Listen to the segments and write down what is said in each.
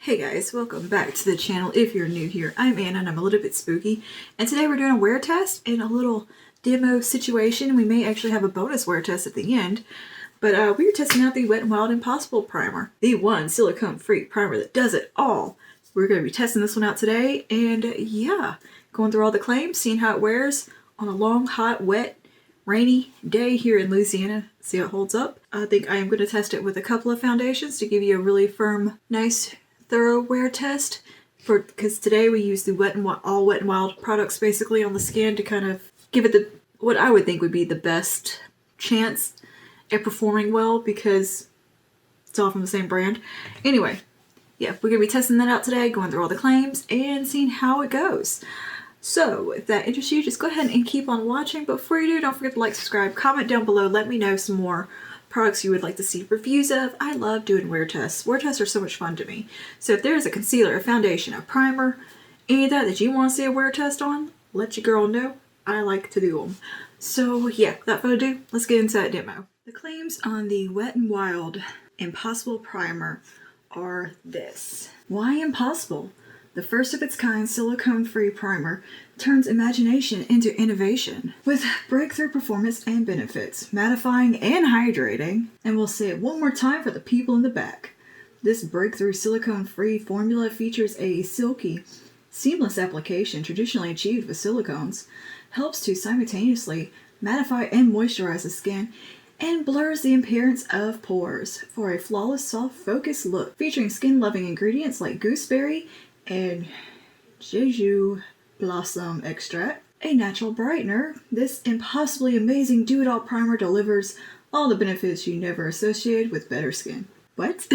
Hey guys, welcome back to the channel. If you're new here, I'm Anna and I'm a little bit spooky. And today we're doing a wear test in a little demo situation. We may actually have a bonus wear test at the end. But we are testing out the Wet n Wild Impossible Primer. The one silicone-free primer that does it all. We're going to be testing this one out today. And yeah, going through all the claims, seeing how it wears on a long, hot, wet, rainy day here in Louisiana. See how it holds up. I think I am going to test it with a couple of foundations to give you a really firm, nice, thorough wear test, because today we use the all Wet n Wild products basically on the skin to kind of give it what I would think would be the best chance at performing well, because it's all from the same brand. Anyway, yeah, we're gonna be testing that out today, going through all the claims and seeing how it goes. So if that interests you, just go ahead and keep on watching. But before you do, don't forget to like, subscribe, comment down below, let me know some more products you would like to see reviews of. I love doing wear tests. Wear tests are so much fun to me. So if there's a concealer, a foundation, a primer, any of that you want to see a wear test on, let your girl know. I like to do them. So yeah, without further ado, let's get into that demo. The claims on the Wet n Wild Impossible Primer are this. Why impossible? The first of its kind silicone-free primer turns imagination into innovation with breakthrough performance and benefits, mattifying and hydrating. And we'll say it one more time for the people in the back. This breakthrough silicone-free formula features a silky, seamless application traditionally achieved with silicones, helps to simultaneously mattify and moisturize the skin, and blurs the appearance of pores for a flawless, soft, focused look, featuring skin-loving ingredients like gooseberry and Jeju blossom extract, a natural brightener. This impossibly amazing do-it-all primer delivers all the benefits you never associated with better skin. What?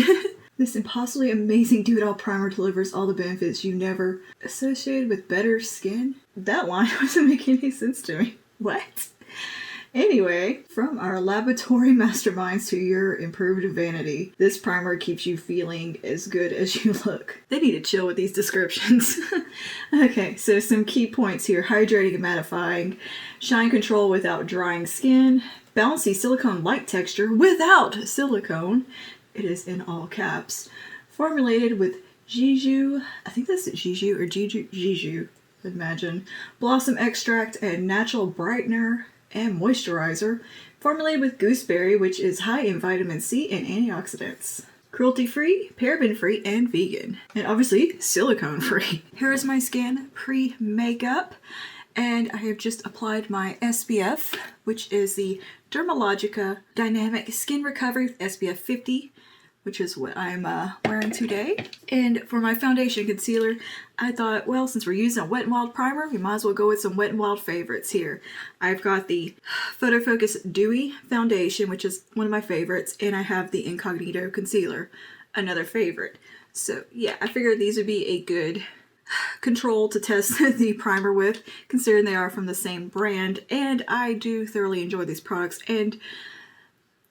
This impossibly amazing do-it-all primer delivers all the benefits you never associated with better skin? That line wasn't making any sense to me. What? Anyway, from our laboratory masterminds to your improved vanity, this primer keeps you feeling as good as you look. They need to chill with these descriptions. Okay, so some key points here. Hydrating and mattifying, shine control without drying skin, bouncy silicone-like texture without silicone. It is in all caps. Formulated with Jeju, I think that's Jeju or Jeju, I'd imagine, blossom extract and natural brightener and moisturizer, formulated with gooseberry, which is high in vitamin C and antioxidants. Cruelty-free, paraben-free, and vegan. And obviously, silicone-free. Here is my skin pre-makeup, and I have just applied my SPF, which is the Dermalogica Dynamic Skin Recovery SPF 50, which is what I'm wearing today. And for my foundation concealer, I thought, well, since we're using a Wet n Wild primer, we might as well go with some Wet n Wild favorites here. I've got the Photo Focus Dewy Foundation, which is one of my favorites, and I have the Incognito Concealer, another favorite. So yeah, I figured these would be a good control to test the primer with, considering they are from the same brand, and I do thoroughly enjoy these products and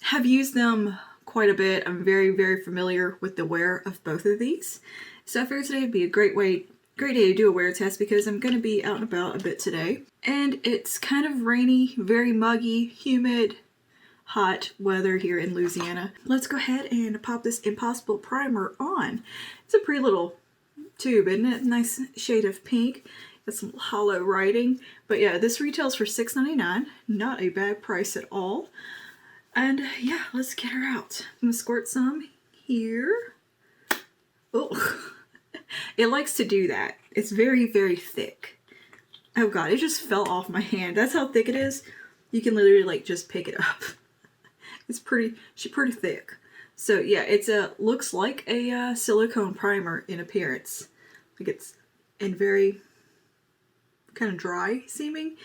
have used them quite a bit. I'm very, very familiar with the wear of both of these. So I figured today would be a great day to do a wear test, because I'm going to be out and about a bit today. And it's kind of rainy, very muggy, humid, hot weather here in Louisiana. Let's go ahead and pop this Impossible Primer on. It's a pretty little tube, isn't it? Nice shade of pink. Got some hollow writing. But yeah, this retails for $6.99. Not a bad price at all. And yeah, let's get her out. I'm gonna squirt some here. Oh, it likes to do that. It's very, very thick. Oh god, it just fell off my hand. That's how thick it is. You can literally like just pick it up. It's pretty thick. So yeah, it's looks like a silicone primer in appearance. Like it's very kind of dry seeming,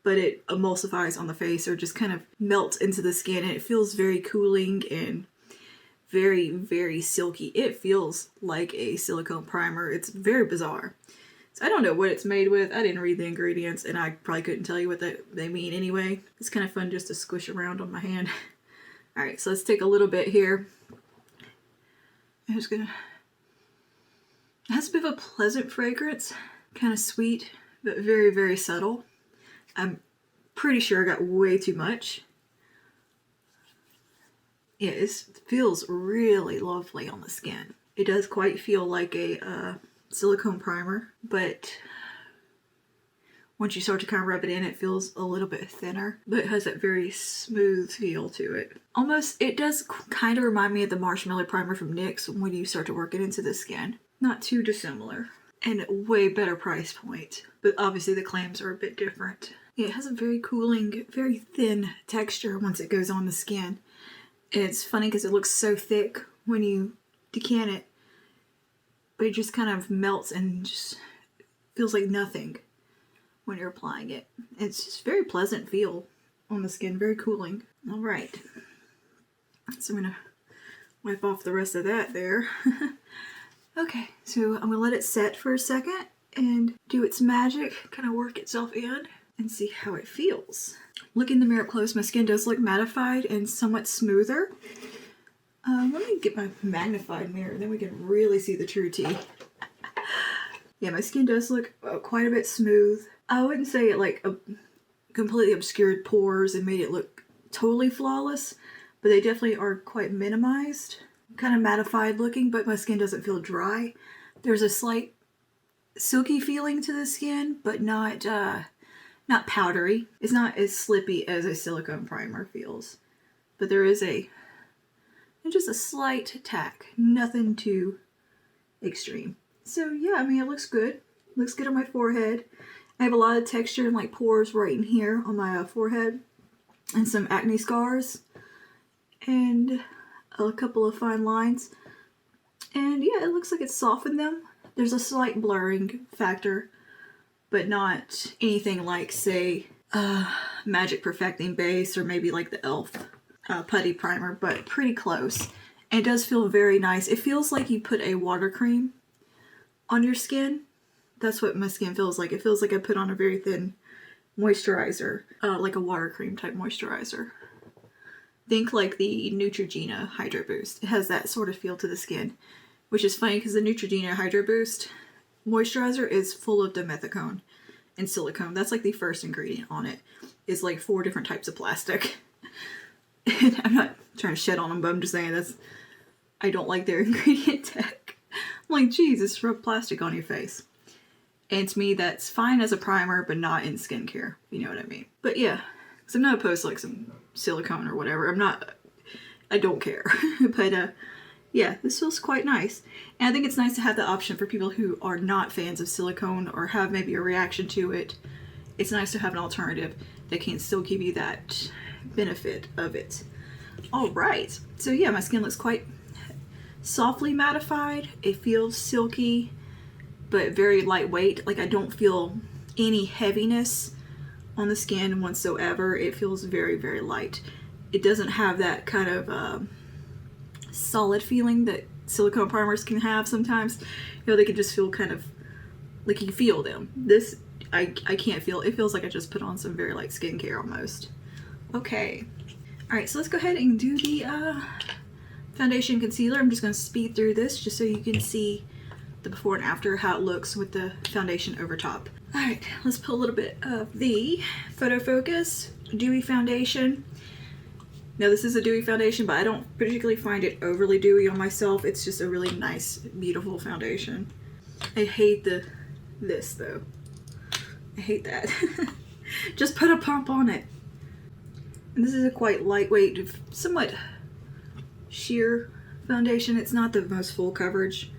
but it emulsifies on the face or just kind of melts into the skin, and it feels very cooling and very, very silky. It feels like a silicone primer. It's very bizarre. So I don't know what it's made with. I didn't read the ingredients, and I probably couldn't tell you what they mean anyway. It's kind of fun just to squish around on my hand. All right, so let's take a little bit here. I'm just gonna... It has a bit of a pleasant fragrance, kind of sweet, but very, very subtle. I'm pretty sure I got way too much. Yeah, it feels really lovely on the skin. It does quite feel like a silicone primer, but once you start to kind of rub it in, it feels a little bit thinner, but it has that very smooth feel to it. Almost, it does kind of remind me of the Marshmallow Primer from NYX when you start to work it into the skin. Not too dissimilar. And way better price point. But obviously the claims are a bit different. Yeah, it has a very cooling, very thin texture once it goes on the skin. It's funny because it looks so thick when you decant it, but it just kind of melts and just feels like nothing when you're applying it. It's just very pleasant feel on the skin, very cooling. All right, so I'm gonna wipe off the rest of that there. Okay, so I'm gonna let it set for a second and do its magic, kind of work itself in and see how it feels. Look in the mirror up close, my skin does look mattified and somewhat smoother. Let me get my magnified mirror, then we can really see the true tea. Yeah, my skin does look quite a bit smooth. I wouldn't say it like completely obscured pores and made it look totally flawless, but they definitely are quite minimized. Kind of mattified looking, but my skin doesn't feel dry. There's a slight silky feeling to the skin, but not powdery. It's not as slippy as a silicone primer feels, but there is just a slight tack, nothing too extreme. So yeah, I mean, it looks good. Looks good on my forehead. I have a lot of texture and like pores right in here on my forehead, and some acne scars, and a couple of fine lines. And yeah, it looks like it's softened them. There's a slight blurring factor, but not anything like, say, Magic Perfecting Base or maybe like the e.l.f. Putty Primer, but pretty close. And it does feel very nice. It feels like you put a water cream on your skin. That's what my skin feels like. It feels like I put on a very thin moisturizer, like a water cream type moisturizer. Think like the Neutrogena Hydro Boost. It has that sort of feel to the skin, which is funny because the Neutrogena Hydro Boost moisturizer is full of dimethicone and silicone. That's like the first ingredient on it. It's like 4 different types of plastic. And I'm not trying to shed on them, but I'm just saying I don't like their ingredient tech. I'm like, geez, it's rub plastic on your face. And to me, that's fine as a primer, but not in skincare. You know what I mean? But yeah, because I'm not opposed to like some silicone or whatever. I don't care. But yeah, this feels quite nice. And I think it's nice to have the option for people who are not fans of silicone or have maybe a reaction to it. It's nice to have an alternative that can still give you that benefit of it. All right, so yeah, my skin looks quite softly mattified. It feels silky, but very lightweight. Like I don't feel any heaviness on the skin whatsoever. It feels very, very light. It doesn't have that kind of solid feeling that silicone primers can have sometimes. You know, they can just feel kind of like you feel them. This, I can't feel. It feels like I just put on some very light skincare almost. Okay. All right, so let's go ahead and do the foundation concealer. I'm just going to speed through this just so you can see the before and after, how it looks with the foundation over top. All right, let's put a little bit of the Photo Focus Dewy Foundation. Now this is a dewy foundation, but I don't particularly find it overly dewy on myself. It's just a really nice, beautiful foundation. I hate this though. I hate that. Just put a pump on it. And this is a quite lightweight, somewhat sheer foundation. It's not the most full coverage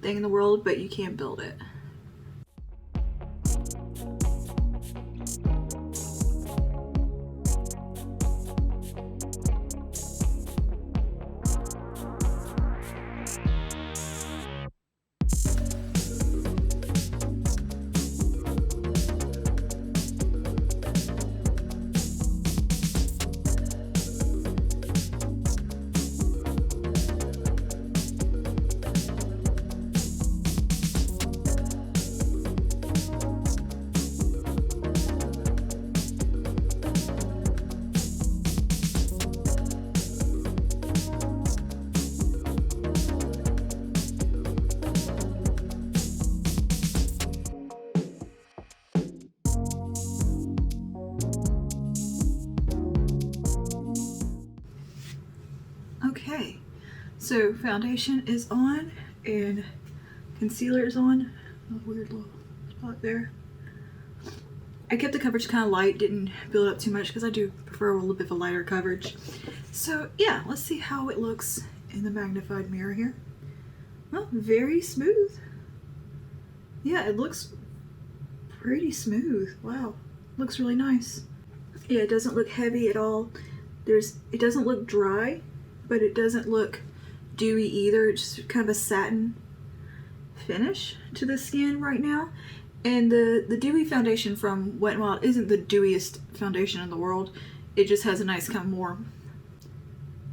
thing in the world, but you can build it. Okay, so foundation is on. and concealer is on. A weird little spot there. I kept the coverage kind of light, didn't build up too much because I do prefer a little bit of a lighter coverage. So yeah, let's see how it looks in the magnified mirror here. Well, very smooth. Yeah, it looks pretty smooth. Wow, looks really nice. Yeah, it doesn't look heavy at all. It doesn't look dry, but it doesn't look dewy either. It's just kind of a satin finish to the skin right now. And the dewy foundation from Wet n Wild isn't the dewiest foundation in the world. It just has a nice kind of more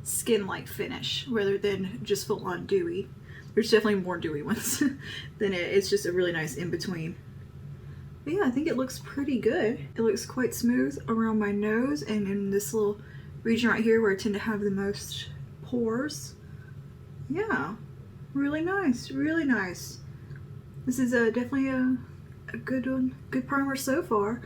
skin-like finish rather than just full-on dewy. There's definitely more dewy ones than it's just a really nice in-between. But yeah, I think it looks pretty good. It looks quite smooth around my nose and in this little region right here where I tend to have the most pores. Yeah, really nice, really nice. This is definitely a good one, good primer so far.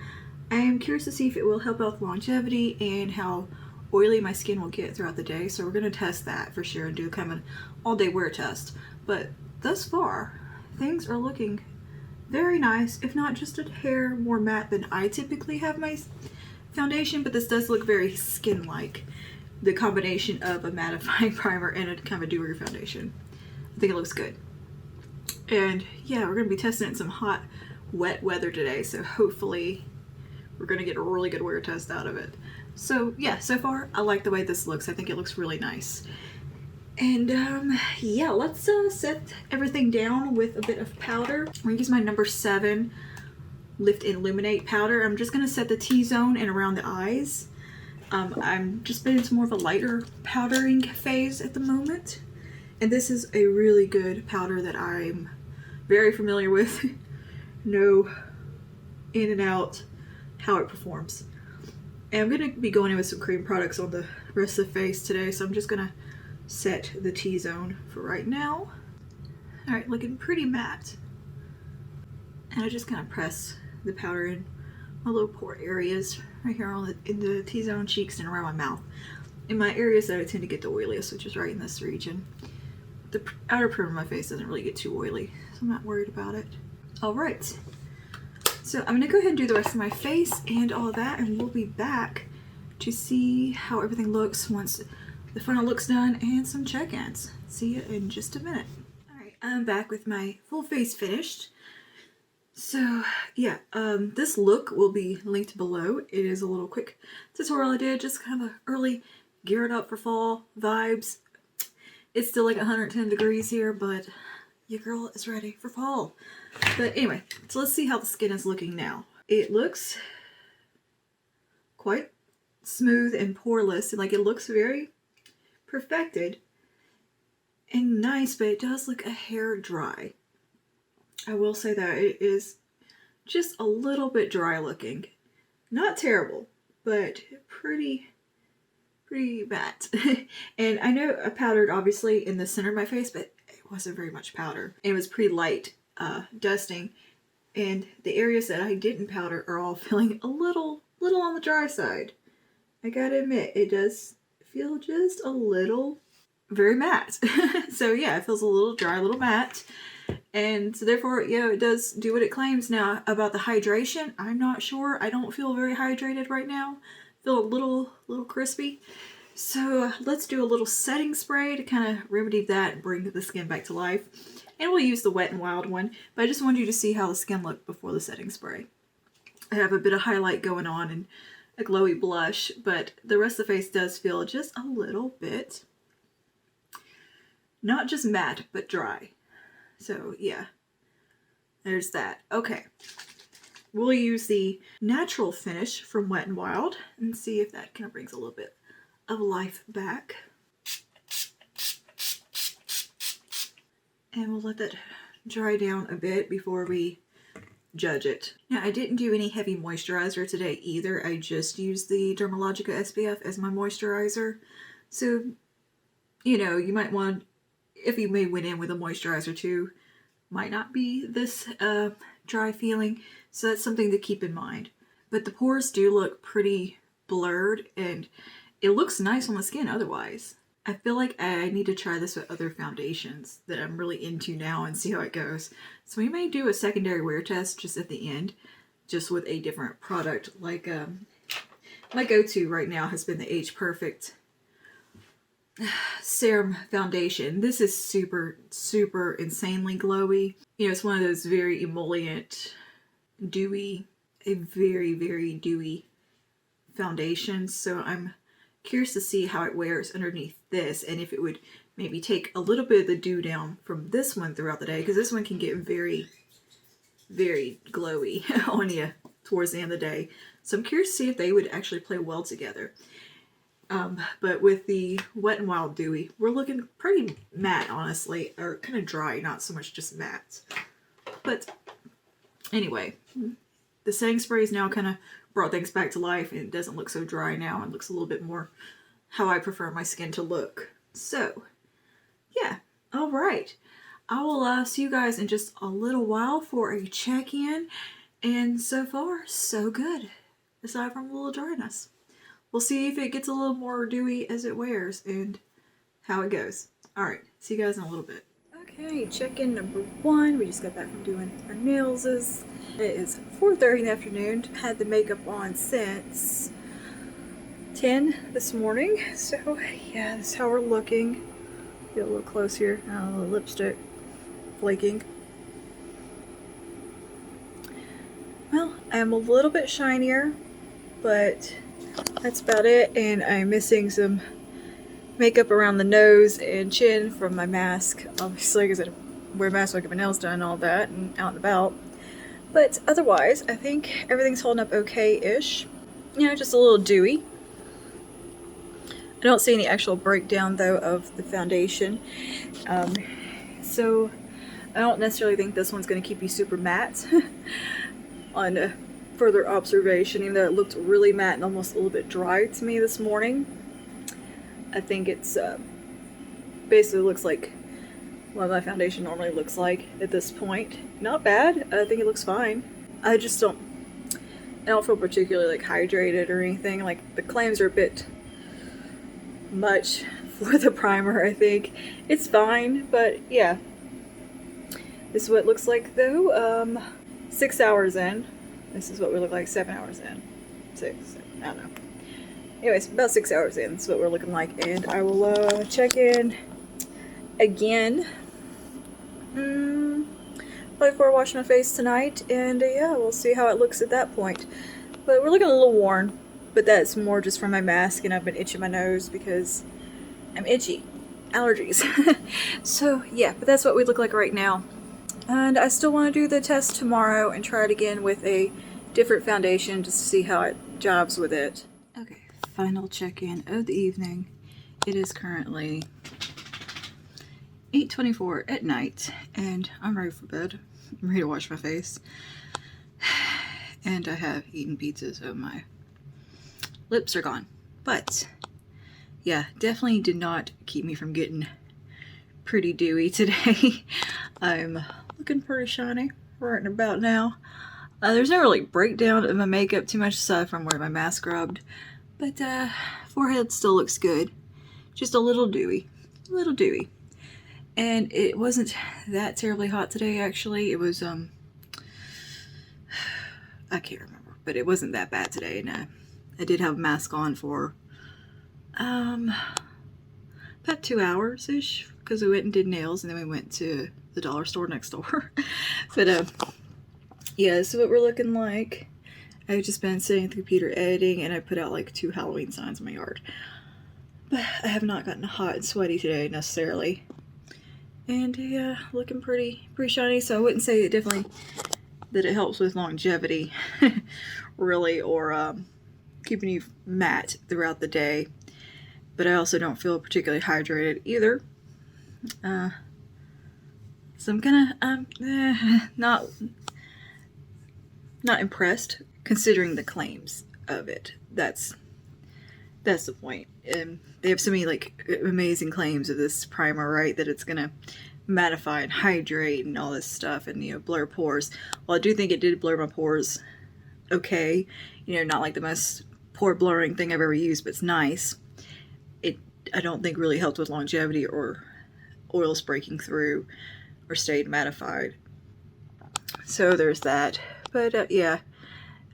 I am curious to see if it will help out with longevity and how oily my skin will get throughout the day. So we're going to test that for sure and do kind of an all-day wear test. But thus far, things are looking very nice, if not just a hair more matte than I typically have my foundation, but this does look very skin-like. The combination of a mattifying primer and a kind of a dewier foundation. I think it looks good. And yeah, we're going to be testing it in some hot, wet weather today, so hopefully we're going to get a really good wear test out of it. So yeah, so far I like the way this looks. I think it looks really nice. And yeah, let's set everything down with a bit of powder. I'm going to use my number 7 Lift Illuminate powder. I'm just going to set the T-zone and around the eyes. I'm just been into more of a lighter powdering phase at the moment. And this is a really good powder that I'm very familiar with. Know in and out how it performs. And I'm going to be going in with some cream products on the rest of the face today, so I'm just going to set the T-zone for right now. Alright, looking pretty matte. And I just kind of press the powder in my little pore areas right here in the T-zone, cheeks, and around my mouth. In my areas that I tend to get the oiliest, which is right in this region. The outer perimeter of my face doesn't really get too oily, so I'm not worried about it. Alright, so I'm going to go ahead and do the rest of my face and all that, and we'll be back to see how everything looks once the final look's done and some check-ins. See you in just a minute. Alright, I'm back with my full face finished. So yeah, this look will be linked below. It is a little quick tutorial I did, just kind of early geared up for fall vibes. It's still like 110 degrees here, but your girl is ready for fall. But anyway, so let's see how the skin is looking now. It looks quite smooth and poreless, and like it looks very perfected and nice, but it does look a hair dry. I will say that it is just a little bit dry looking. Not terrible, but pretty matte. And I know I powdered obviously in the center of my face, but it wasn't very much powder. It was pretty light dusting, and the areas that I didn't powder are all feeling a little on the dry side. I gotta admit, it does feel just a little very matte. So yeah, it feels a little dry, a little matte. And so therefore, you know, it does do what it claims. Now, about the hydration, I'm not sure. I don't feel very hydrated right now. Feel a little crispy. So let's do a little setting spray to kind of remedy that and bring the skin back to life. And we'll use the Wet n Wild one, but I just wanted you to see how the skin looked before the setting spray. I have a bit of highlight going on and a glowy blush, but the rest of the face does feel just a little bit, not just matte, but dry. So yeah, there's that. Okay, we'll use the natural finish from Wet n Wild and see if that kind of brings a little bit of life back. And we'll let that dry down a bit before we judge it. Now, I didn't do any heavy moisturizer today either. I just used the Dermalogica SPF as my moisturizer. So, you know, you might want, if you may went in with a moisturizer too, might not be this dry feeling. So that's something to keep in mind. But the pores do look pretty blurred, and it looks nice on the skin otherwise. I feel like I need to try this with other foundations that I'm really into now and see how it goes. So we may do a secondary wear test just at the end, just with a different product. Like my go-to right now has been the Age Perfect Serum Foundation. This is super, super insanely glowy. You know, it's one of those very emollient, dewy, a very, very dewy foundation. So I'm curious to see how it wears underneath this, and if it would maybe take a little bit of the dew down from this one throughout the day, because this one can get very, very glowy on you towards the end of the day. So I'm curious to see if they would actually play well together. But with the Wet n Wild Dewy, we're looking pretty matte, honestly, or kind of dry, not so much just matte. But anyway, the setting spray has now kind of brought things back to life, and it doesn't look so dry now. It looks a little bit more how I prefer my skin to look. So, yeah, all right. I will see you guys in just a little while for a check-in, and so far, so good, aside from a little dryness. We'll see if it gets a little more dewy as it wears and how it goes. All right, see you guys in a little bit. Okay, check-in number 1. We just got back from doing our nails. It is 4:30 in the afternoon. Had the makeup on since 10 this morning. So yeah, this is how we're looking. Get a little close here. A little lipstick flaking. Well, I am a little bit shinier, but that's about it. And I'm missing some makeup around the nose and chin from my mask, obviously, because I wear a mask when I get my nails done and all that, and out and about. But otherwise, I think everything's holding up okay-ish. You know, just a little dewy. I don't see any actual breakdown, though, of the foundation. So I don't necessarily think this one's going to keep you super matte on further observation, even though it looked really matte and almost a little bit dry to me this morning. I think it's basically looks like what my foundation normally looks like at this point. Not bad. I think it looks fine. I don't feel particularly like hydrated or anything. Like the claims are a bit much for the primer, I think. It's fine, but yeah. This is what it looks like though. 6 hours in. This is what we look like 7 hours in. 6, I don't know. Anyways, about 6 hours in, that's what we're looking like, and I will check in again probably before I wash my face tonight, and yeah, we'll see how it looks at that point. But we're looking a little worn, but that's more just from my mask, and I've been itching my nose because I'm itchy. Allergies. So yeah, but that's what we look like right now. And I still want to do the test tomorrow and try it again with a different foundation just to see how it jobs with it. Okay, final check-in of the evening. It is currently 8:24 at night, and I'm ready for bed. I'm ready to wash my face. And I have eaten pizza, so my lips are gone. But yeah, definitely did not keep me from getting pretty dewy today. I'm looking pretty shiny right about now. There's no really breakdown of my makeup too much aside from where my mask rubbed, but forehead still looks good. Just a little dewy, and it wasn't that terribly hot today. Actually, it was I can't remember, but it wasn't that bad today, and I did have a mask on for about 2 hours ish, because we went and did nails, and then we went to the dollar store next door. But yeah, this is what we're looking like. I've just been sitting at the computer editing, and I put out like 2 Halloween signs in my yard. But I have not gotten hot and sweaty today necessarily. And yeah, looking pretty shiny. So I wouldn't say it definitely that it helps with longevity, really, or keeping you matte throughout the day. But I also don't feel particularly hydrated either. So I'm kind of not impressed, considering the claims of it. That's the point. They have so many like amazing claims of this primer, right? That it's gonna mattify and hydrate and all this stuff, and blur pores. Well, I do think it did blur my pores. Okay, not like the most pore blurring thing I've ever used, but it's nice. It I don't think really helped with longevity or oils breaking through or stayed mattified. So there's that. But yeah,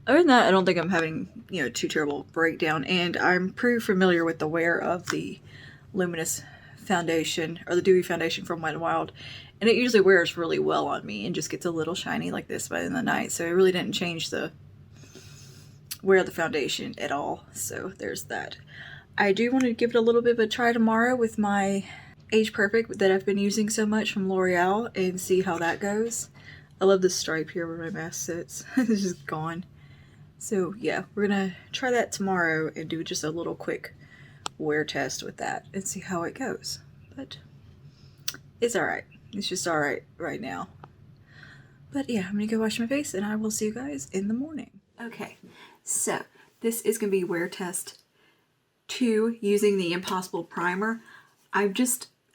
other than that, I don't think I'm having, too terrible breakdown. And I'm pretty familiar with the wear of the Luminous foundation, or the Dewy foundation from Wet n Wild. And it usually wears really well on me and just gets a little shiny like this by the end of the night. So it really didn't change the wear of the foundation at all. So there's that. I do want to give it a little bit of a try tomorrow with my Age Perfect that I've been using so much from L'Oreal and see how that goes. I love this stripe here where my mask sits. It's just gone. So yeah, we're gonna try that tomorrow and do just a little quick wear test with that and see how it goes. But it's alright. It's just alright right now. But yeah, I'm gonna go wash my face and I will see you guys in the morning. Okay, so this is gonna be wear test 2 using the Impossible Primer. I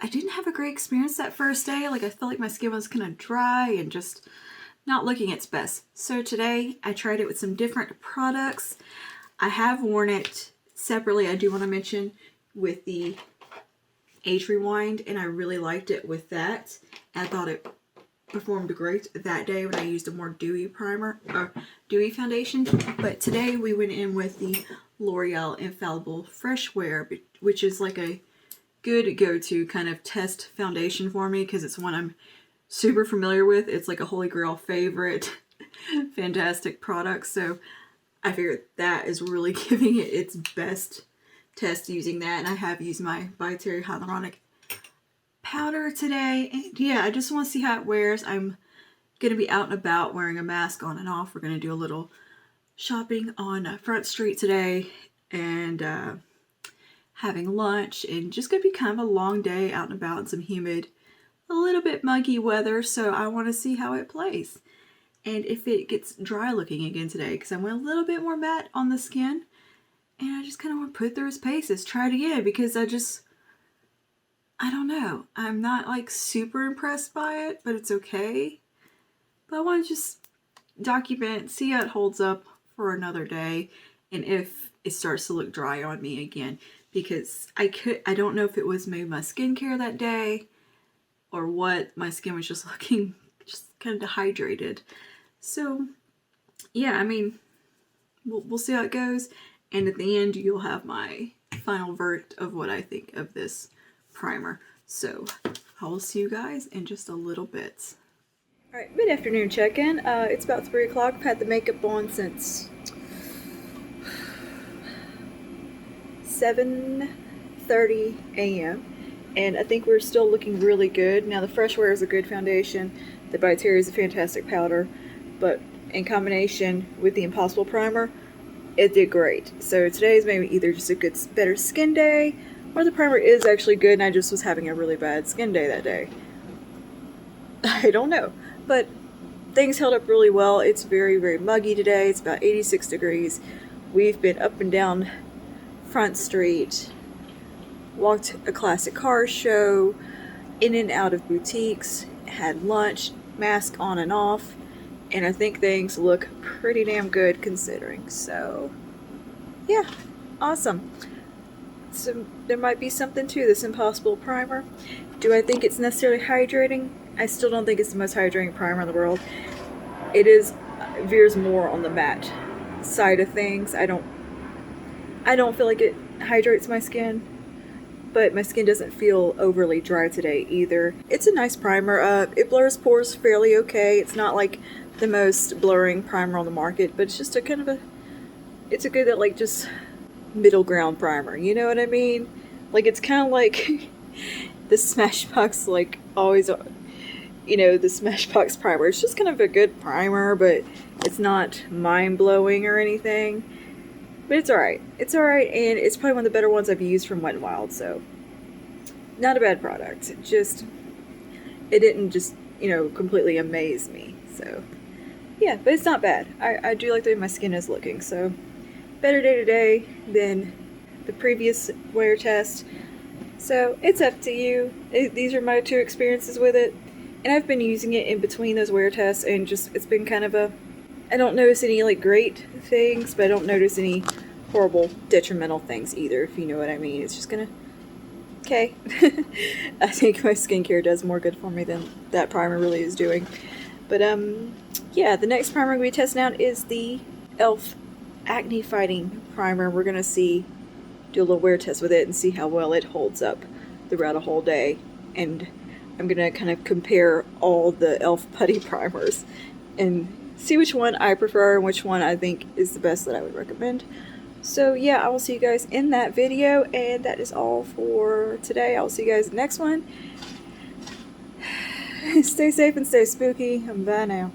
didn't have a great experience that first day. Like, I felt like my skin was kind of dry and just not looking its best. So today I tried it with some different products. I have worn it separately, I do want to mention, with the Age Rewind, and I really liked it with that. I thought it performed great that day when I used a more dewy primer, or dewy foundation. But today we went in with the L'Oreal Infallible Fresh Wear, which is like a good go-to kind of test foundation for me because it's one I'm super familiar with. It's like a holy grail favorite. Fantastic product. So I figured that is really giving it its best test using that. And I have used my By Terry Hyaluronic powder today. And yeah, I just want to see how it wears. I'm going to be out and about wearing a mask on and off. We're going to do a little shopping on Front Street today and having lunch, and just going to be kind of a long day out and about in some humid, a little bit muggy weather. So I want to see how it plays and if it gets dry looking again today, because I went a little bit more matte on the skin and I just kind of want to put through its paces, try it again, because I don't know. I'm not like super impressed by it, but it's okay. But I want to just document, see how it holds up for another day, and if it starts to look dry on me again, because I don't know if it was maybe my skincare that day or what. My skin was just looking just kind of dehydrated. So yeah, I mean, we'll see how it goes, and at the end you'll have my final verdict of what I think of this primer. So I will see you guys in just a little bit. Alright, mid-afternoon check-in. It's about 3 o'clock. I've had the makeup on since 7:30 a.m. and I think we're still looking really good. Now, the Fresh Wear is a good foundation. The By Terry is a fantastic powder, but in combination with the Impossible Primer, it did great. So today is maybe either just a better skin day, or the primer is actually good and I just was having a really bad skin day that day. I don't know, but things held up really well. It's very, very muggy today. It's about 86 degrees. We've been up and down Front Street, walked a classic car show, in and out of boutiques, had lunch, mask on and off, and I think things look pretty damn good considering. So yeah, awesome. So there might be something to this Impossible Primer. Do I think it's necessarily hydrating? I still don't think it's the most hydrating primer in the world. It veers more on the matte side of things. I don't feel like it hydrates my skin, but my skin doesn't feel overly dry today either. It's a nice primer. It blurs pores fairly okay. It's not like the most blurring primer on the market, but it's just a kind of it's a good, that like just middle ground primer. You know what I mean? Like, it's kind of like the Smashbox, like always, the Smashbox primer. It's just kind of a good primer, but it's not mind-blowing or anything. But it's alright. It's alright, and it's probably one of the better ones I've used from Wet n Wild, so not a bad product. It didn't just, completely amaze me. So yeah, but it's not bad. I do like the way my skin is looking, so better day today than the previous wear test. So it's up to you. These are my 2 experiences with it, and I've been using it in between those wear tests, and just, it's been kind of I don't notice any like great things, but I don't notice any horrible detrimental things either, if you know what I mean. It's just gonna okay. I think my skincare does more good for me than that primer really is doing. But yeah, the next primer I'm going to be testing out is the e.l.f. Acne Fighting Primer. We're going to do a little wear test with it and see how well it holds up throughout a whole day. And I'm going to kind of compare all the e.l.f. putty primers and see which one I prefer and which one I think is the best that I would recommend. So yeah, I will see you guys in that video, and that is all for today. I'll see you guys next one. Stay safe and stay spooky. Bye now.